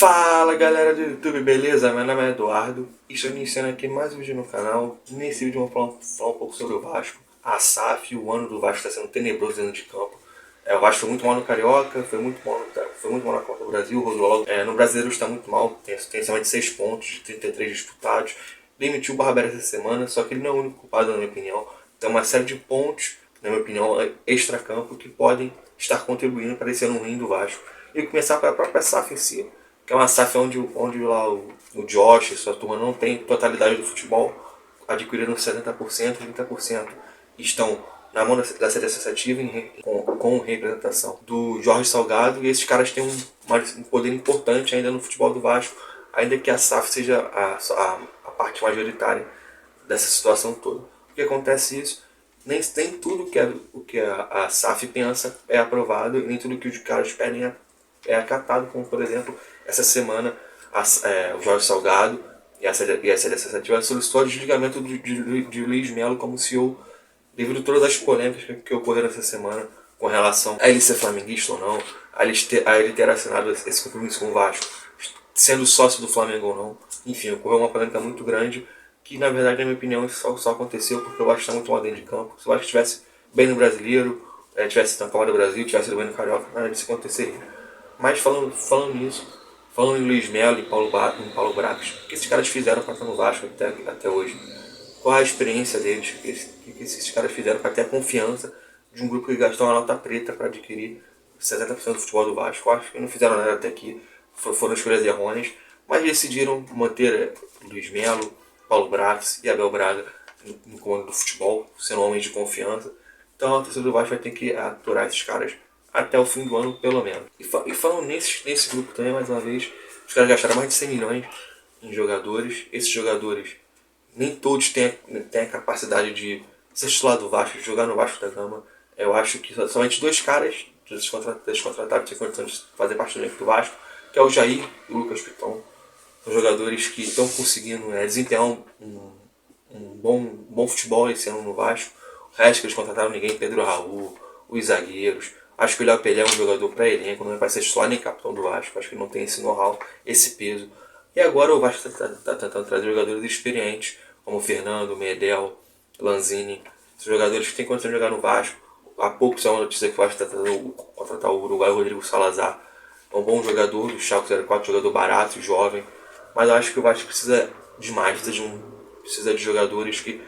Fala galera do YouTube, beleza? Meu nome é Eduardo e estou iniciando aqui mais um vídeo no canal. Nesse vídeo eu vou falar um pouco sobre o Vasco, a SAF. O ano do Vasco está sendo tenebroso dentro de campo. O Vasco foi muito mal no Carioca, foi muito mal na Copa do Brasil, rodou logo. No Brasileiro está muito mal, tem somente 6 pontos de 33 disputados. Demitiu o Barbeiro essa semana, só que ele não é o único culpado na minha opinião. Tem uma série de pontos, na minha opinião, extra-campo que podem estar contribuindo para esse ano ruim do Vasco. E começar pela própria SAF em si, que é uma SAF onde lá o Josh e sua turma não tem totalidade do futebol, adquiriram 70%, 30%. Estão na mão da sede associativa com representação do Jorge Salgado, e esses caras têm um poder importante ainda no futebol do Vasco, ainda que a SAF seja a parte majoritária dessa situação toda. Por que acontece isso? Nem tudo o que a SAF pensa é aprovado, e nem tudo que os caras pedem é acatado, como por exemplo, essa semana o Jorge Salgado e a sede associativa solicitou o desligamento de Luiz Melo como CEO devido a todas as polêmicas que ocorreram essa semana com relação a ele ser flamenguista ou não, a ele ter assinado esse compromisso com o Vasco, sendo sócio do Flamengo ou não. Enfim, ocorreu uma polêmica muito grande que, na verdade, na minha opinião, isso só aconteceu porque o Vasco está muito mal dentro de campo. Se o Vasco estivesse bem no Brasileiro, tivesse na Copa do Brasil, tivesse ido bem no Carioca, nada disso aconteceria. Mas falando nisso, falando em Luiz Melo e Paulo Bracos, o que esses caras fizeram para estar no Vasco até hoje? Qual a experiência deles? O que esses caras fizeram para ter a confiança de um grupo que gastou uma nota preta para adquirir 70% do futebol do Vasco? Eu acho que não fizeram nada até aqui, foram escolhas errôneas, mas decidiram manter Luiz Melo, Paulo Bracos e Abel Braga no comando do futebol, sendo homens de confiança. Então a torcida do Vasco vai ter que aturar esses caras até o fim do ano, pelo menos. E falando nesse grupo também, mais uma vez, os caras gastaram mais de 100 milhões em jogadores. Esses jogadores, nem todos têm a capacidade de ser titular do Vasco, de jogar no Vasco da Gama. Eu acho que somente dois caras descontratados têm condições de fazer parte do elenco do Vasco, que é o Jair e o Lucas Piton. São jogadores que estão conseguindo desempenhar um bom futebol esse ano no Vasco. O resto que eles contrataram ninguém, Pedro Raul, os zagueiros. Acho que o Léo Pelé é um jogador para elenco, não vai ser titular nem capitão do Vasco. Acho que ele não tem esse know-how, esse peso. E agora o Vasco está tentando trazer jogadores experientes, como o Fernando, Medel, Lanzini. São jogadores que têm condição de jogar no Vasco. Há pouco saiu uma notícia que o Vasco está tentando contratar o uruguaio Rodrigo Salazar. É um bom jogador do Schalke 04, jogador barato, jovem. Mas eu acho que o Vasco precisa de mais, precisa de jogadores que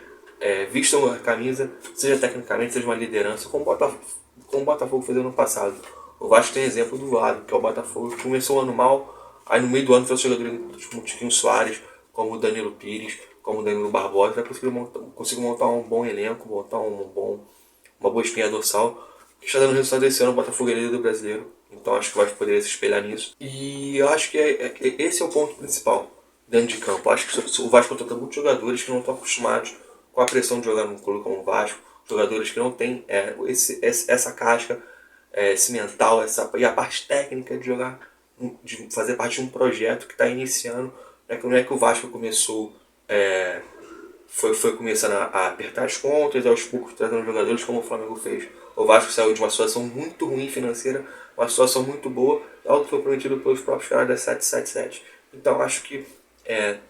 vistam a camisa, seja tecnicamente, seja uma liderança, como o Botafogo fez no ano passado. O Vasco tem exemplo do lado, que é o Botafogo, que começou o ano mal, aí no meio do ano trouxe jogadores como o Tiquinho Soares, como o Danilo Pires, como o Danilo Barbosa, vai conseguir montar um bom elenco, montar uma boa espinha dorsal, que está dando resultado desse ano. O Botafogo é líder do Brasileiro, então acho que o Vasco poderia se espelhar nisso. E eu acho que esse é o ponto principal dentro de campo. Eu acho que o Vasco contrata muitos jogadores que não estão acostumados com a pressão de jogar num clube como o Vasco, jogadores que não têm essa casca, esse mental, e a parte técnica de jogar, de fazer parte de um projeto que está iniciando. Não é que o Vasco começou, foi começando a apertar as contas, aos poucos trazendo jogadores como o Flamengo fez. O Vasco saiu de uma situação muito ruim financeira, uma situação muito boa, algo que foi prometido pelos próprios caras da 777. Então acho que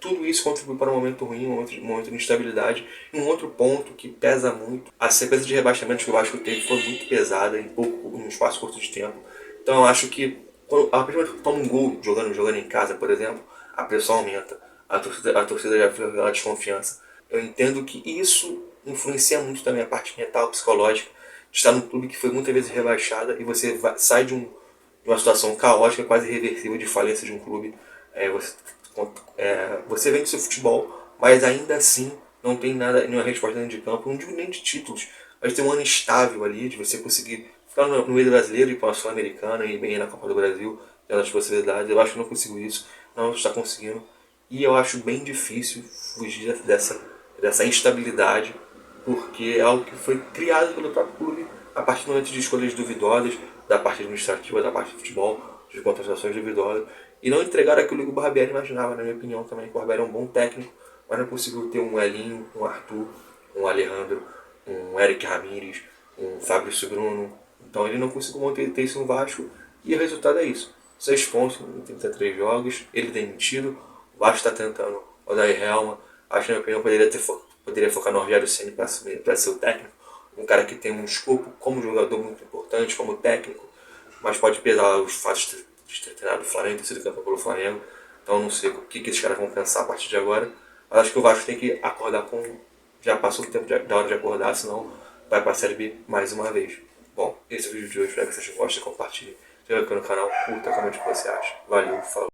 tudo isso contribui para um momento ruim, um momento de instabilidade. E um outro ponto que pesa muito, a sequência de rebaixamentos que o Vasco teve foi muito pesada em um espaço curto de tempo. Então eu acho que a partir do momento que toma um gol jogando em casa, por exemplo, a pressão aumenta, a torcida já fica com aquela desconfiança. Eu entendo que isso influencia muito também a parte mental, psicológica, de estar num clube que foi muitas vezes rebaixada e você sai de uma situação caótica, quase irreversível, de falência de um clube. Você vende seu futebol, mas ainda assim não tem nada, nenhuma resposta dentro de campo, não digo nem de títulos, mas tem um ano estável ali, de você conseguir ficar no meio do brasileiro e ir para a Sul-Americana e bem na Copa do Brasil, pelas possibilidades. Eu acho que não consigo isso, não está conseguindo, e eu acho bem difícil fugir dessa instabilidade, porque é algo que foi criado pelo próprio clube a partir do momento de escolhas duvidosas, da parte administrativa, da parte de futebol, de contratações duvidosas, e não entregar aquilo que o Barbieri imaginava, na minha opinião também. O Barbieri é um bom técnico, mas não conseguiu ter um Elinho, um Arthur, um Alejandro, um Eric Ramírez, um Fabrício Bruno. Então ele não conseguiu ter isso no Vasco, e o resultado é isso. 6 pontos em 33 jogos, ele demitido. O Vasco está tentando o Odair Helma. Acho que, na minha opinião, poderia focar no Rogério Ceni para ser o técnico. Um cara que tem um escopo como jogador muito importante, como técnico, mas pode pesar os fatos de ter treinado o Flamengo, ter sido campeão pelo Flamengo. Então não sei o que esses caras vão pensar a partir de agora. Mas acho que o Vasco tem que acordar com. Já passou o tempo da hora de acordar, senão vai para a Série B mais uma vez. Bom, esse é o vídeo de hoje. Espero que vocês gostem, compartilhem. Se inscreva aqui no canal, curta, comente o que você acha. Valeu, falou.